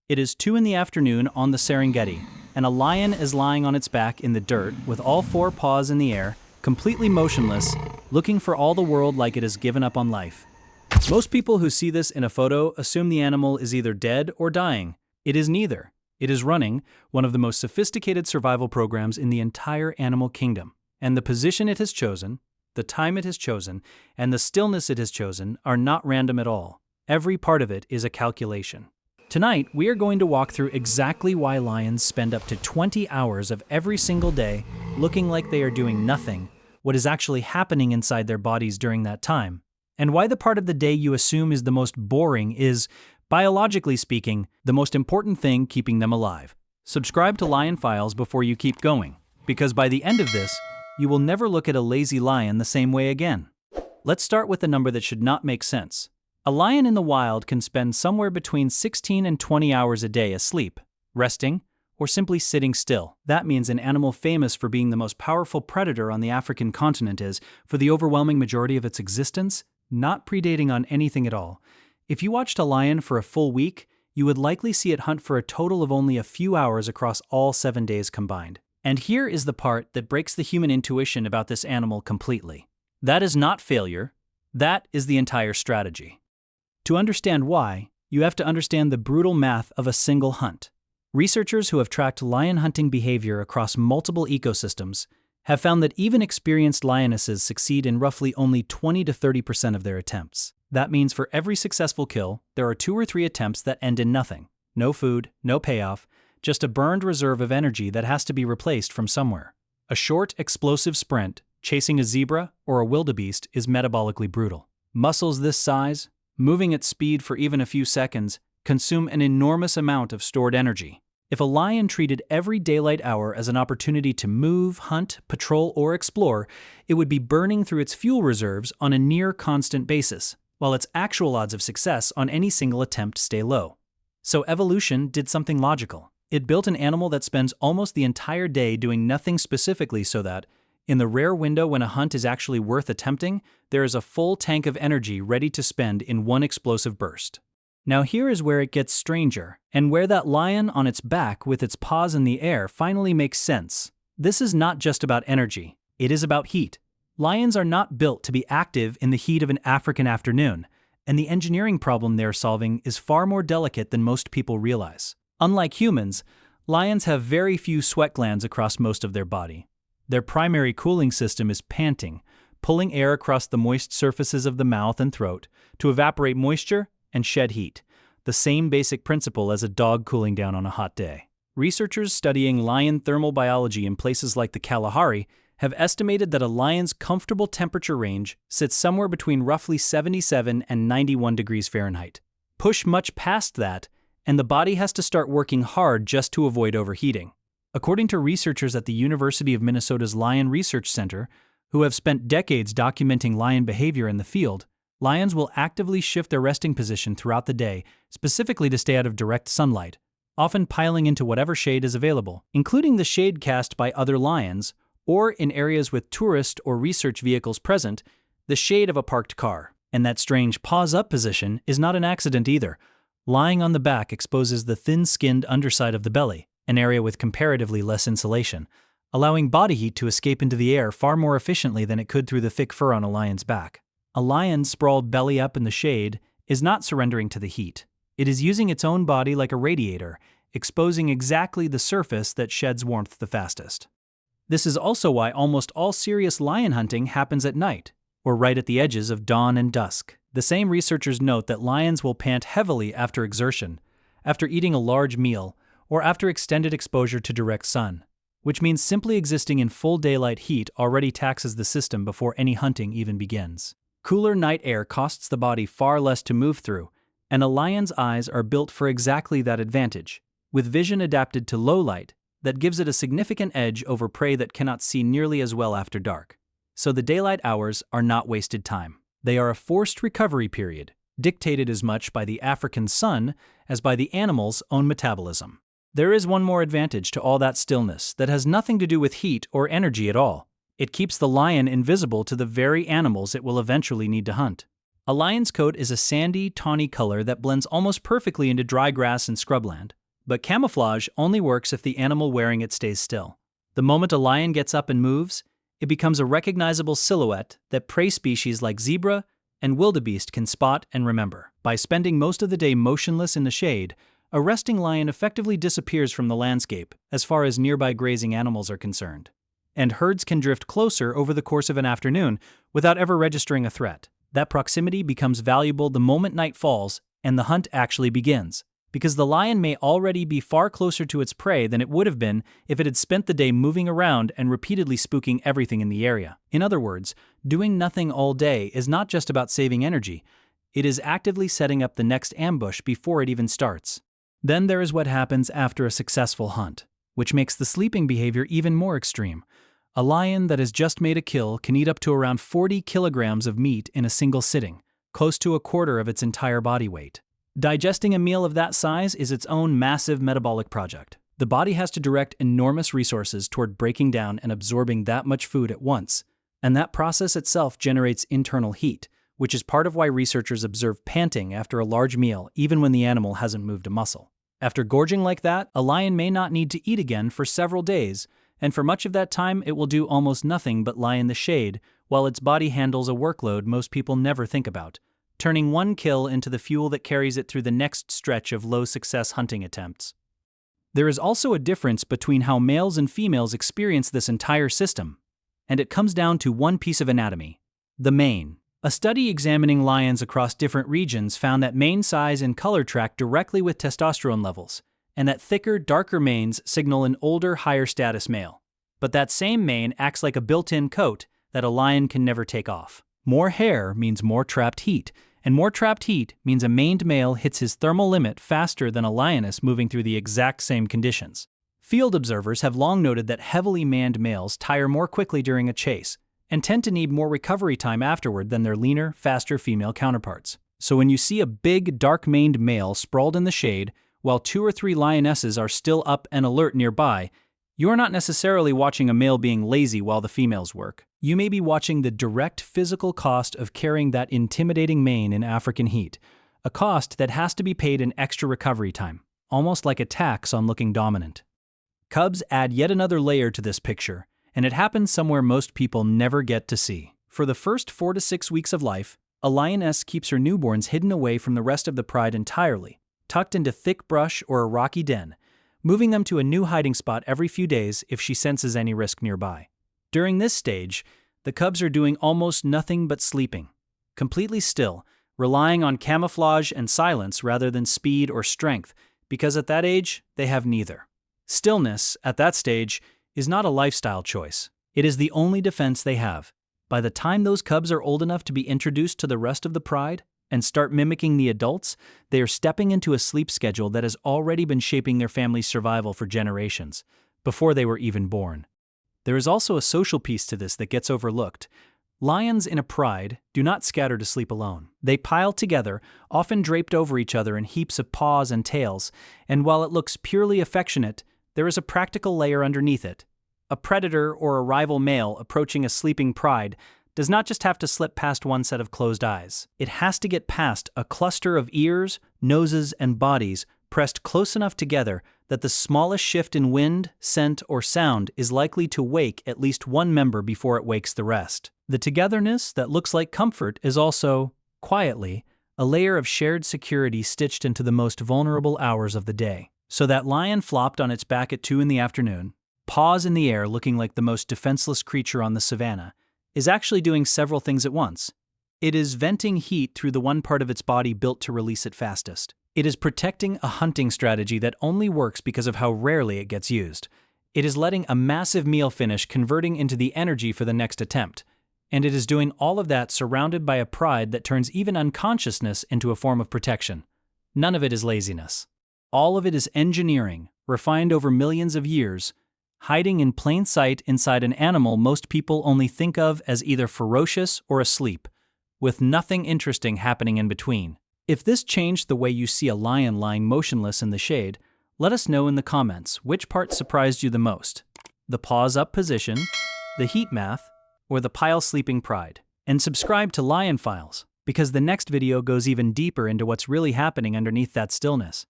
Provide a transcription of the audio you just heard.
It is 2 in the afternoon on the Serengeti, and a lion is lying on its back in the dirt with all 4 paws in the air, completely motionless, looking for all the world like it has given up on life. Most people who see this in a photo assume the animal is either dead or dying. It is neither. It is running one of the most sophisticated survival programs in the entire animal kingdom. And the position it has chosen, the time it has chosen, and the stillness it has chosen are not random at all. Every part of it is a calculation. Tonight, we are going to walk through exactly why lions spend up to 20 hours of every single day looking like they are doing nothing, what is actually happening inside their bodies during that time, and why the part of the day you assume is the most boring is, biologically speaking, the most important thing keeping them alive. Subscribe to Lion Files before you keep going, because by the end of this, you will never look at a lazy lion the same way again. Let's start with a number that should not make sense. A lion in the wild can spend somewhere between 16 and 20 hours a day asleep, resting, or simply sitting still. That means an animal famous for being the most powerful predator on the African continent is, for the overwhelming majority of its existence, not predating on anything at all. If you watched a lion for a full week, you would likely see it hunt for a total of only a few hours across all 7 days combined. And here is the part that breaks the human intuition about this animal completely. That is not failure. That is the entire strategy. To understand why, you have to understand the brutal math of a single hunt. Researchers who have tracked lion hunting behavior across multiple ecosystems have found that even experienced lionesses succeed in roughly only 20 to 30% of their attempts. That means for every successful kill, there are 2 or 3 attempts that end in nothing. No food, no payoff, just a burned reserve of energy that has to be replaced from somewhere. A short, explosive sprint, chasing a zebra or a wildebeest is metabolically brutal. Muscles this size, moving at speed for even a few seconds, consume an enormous amount of stored energy. If a lion treated every daylight hour as an opportunity to move, hunt, patrol, or explore, it would be burning through its fuel reserves on a near constant basis, while its actual odds of success on any single attempt stay low. So evolution did something logical. It built an animal that spends almost the entire day doing nothing specifically so that, in the rare window when a hunt is actually worth attempting, there is a full tank of energy ready to spend in one explosive burst. Now here is where it gets stranger, and where that lion on its back with its paws in the air finally makes sense. This is not just about energy, it is about heat. Lions are not built to be active in the heat of an African afternoon, and the engineering problem they are solving is far more delicate than most people realize. Unlike humans, lions have very few sweat glands across most of their body. Their primary cooling system is panting, pulling air across the moist surfaces of the mouth and throat to evaporate moisture and shed heat, the same basic principle as a dog cooling down on a hot day. Researchers studying lion thermal biology in places like the Kalahari have estimated that a lion's comfortable temperature range sits somewhere between roughly 77 and 91 degrees Fahrenheit. Push much past that, and the body has to start working hard just to avoid overheating. According to researchers at the University of Minnesota's Lion Research Center, who have spent decades documenting lion behavior in the field, lions will actively shift their resting position throughout the day, specifically to stay out of direct sunlight, often piling into whatever shade is available, including the shade cast by other lions, or in areas with tourist or research vehicles present, the shade of a parked car. And that strange paws-up position is not an accident either. Lying on the back exposes the thin-skinned underside of the belly, an area with comparatively less insulation, allowing body heat to escape into the air far more efficiently than it could through the thick fur on a lion's back. A lion sprawled belly up in the shade is not surrendering to the heat. It is using its own body like a radiator, exposing exactly the surface that sheds warmth the fastest. This is also why almost all serious lion hunting happens at night, or right at the edges of dawn and dusk. The same researchers note that lions will pant heavily after exertion, after eating a large meal, or after extended exposure to direct sun, which means simply existing in full daylight heat already taxes the system before any hunting even begins. Cooler night air costs the body far less to move through, and a lion's eyes are built for exactly that advantage, with vision adapted to low light that gives it a significant edge over prey that cannot see nearly as well after dark. So the daylight hours are not wasted time. They are a forced recovery period, dictated as much by the African sun as by the animal's own metabolism. There is one more advantage to all that stillness that has nothing to do with heat or energy at all. It keeps the lion invisible to the very animals it will eventually need to hunt. A lion's coat is a sandy, tawny color that blends almost perfectly into dry grass and scrubland. But camouflage only works if the animal wearing it stays still. The moment a lion gets up and moves, it becomes a recognizable silhouette that prey species like zebra and wildebeest can spot and remember. By spending most of the day motionless in the shade, a resting lion effectively disappears from the landscape as far as nearby grazing animals are concerned. And herds can drift closer over the course of an afternoon without ever registering a threat. That proximity becomes valuable the moment night falls and the hunt actually begins, because the lion may already be far closer to its prey than it would have been if it had spent the day moving around and repeatedly spooking everything in the area. In other words, doing nothing all day is not just about saving energy, it is actively setting up the next ambush before it even starts. Then there is what happens after a successful hunt, which makes the sleeping behavior even more extreme. A lion that has just made a kill can eat up to around 40 kilograms of meat in a single sitting, close to a quarter of its entire body weight. Digesting a meal of that size is its own massive metabolic project. The body has to direct enormous resources toward breaking down and absorbing that much food at once, and that process itself generates internal heat, which is part of why researchers observe panting after a large meal even when the animal hasn't moved a muscle. After gorging like that, a lion may not need to eat again for several days, and for much of that time it will do almost nothing but lie in the shade while its body handles a workload most people never think about, turning one kill into the fuel that carries it through the next stretch of low-success hunting attempts. There is also a difference between how males and females experience this entire system, and it comes down to one piece of anatomy: the mane. A study examining lions across different regions found that mane size and color track directly with testosterone levels, and that thicker, darker manes signal an older, higher-status male. But that same mane acts like a built-in coat that a lion can never take off. More hair means more trapped heat, and more trapped heat means a maned male hits his thermal limit faster than a lioness moving through the exact same conditions. Field observers have long noted that heavily manned males tire more quickly during a chase, and tend to need more recovery time afterward than their leaner, faster female counterparts. So when you see a big, dark-maned male sprawled in the shade, while 2 or 3 lionesses are still up and alert nearby, you are not necessarily watching a male being lazy while the females work. You may be watching the direct physical cost of carrying that intimidating mane in African heat, a cost that has to be paid in extra recovery time, almost like a tax on looking dominant. Cubs add yet another layer to this picture, and it happens somewhere most people never get to see. For the first 4 to 6 weeks of life, a lioness keeps her newborns hidden away from the rest of the pride entirely, tucked into thick brush or a rocky den, moving them to a new hiding spot every few days if she senses any risk nearby. During this stage, the cubs are doing almost nothing but sleeping, completely still, relying on camouflage and silence rather than speed or strength, because at that age, they have neither. Stillness, at that stage, is not a lifestyle choice. It is the only defense they have. By the time those cubs are old enough to be introduced to the rest of the pride and start mimicking the adults, they are stepping into a sleep schedule that has already been shaping their family's survival for generations, before they were even born. There is also a social piece to this that gets overlooked. Lions in a pride do not scatter to sleep alone. They pile together, often draped over each other in heaps of paws and tails, and while it looks purely affectionate, there is a practical layer underneath it. A predator or a rival male approaching a sleeping pride does not just have to slip past one set of closed eyes. It has to get past a cluster of ears, noses, and bodies pressed close enough together that the smallest shift in wind, scent, or sound is likely to wake at least one member before it wakes the rest. The togetherness that looks like comfort is also, quietly, a layer of shared security stitched into the most vulnerable hours of the day. So that lion flopped on its back at 2 in the afternoon, paws in the air looking like the most defenseless creature on the savannah, is actually doing several things at once. It is venting heat through the one part of its body built to release it fastest. It is protecting a hunting strategy that only works because of how rarely it gets used. It is letting a massive meal finish converting into the energy for the next attempt. And it is doing all of that surrounded by a pride that turns even unconsciousness into a form of protection. None of it is laziness. All of it is engineering, refined over millions of years, hiding in plain sight inside an animal most people only think of as either ferocious or asleep, with nothing interesting happening in between. If this changed the way you see a lion lying motionless in the shade, let us know in the comments which part surprised you the most: the paws-up position, the heat math, or the pile-sleeping pride. And subscribe to Lion Files. because the next video goes even deeper into what's really happening underneath that stillness.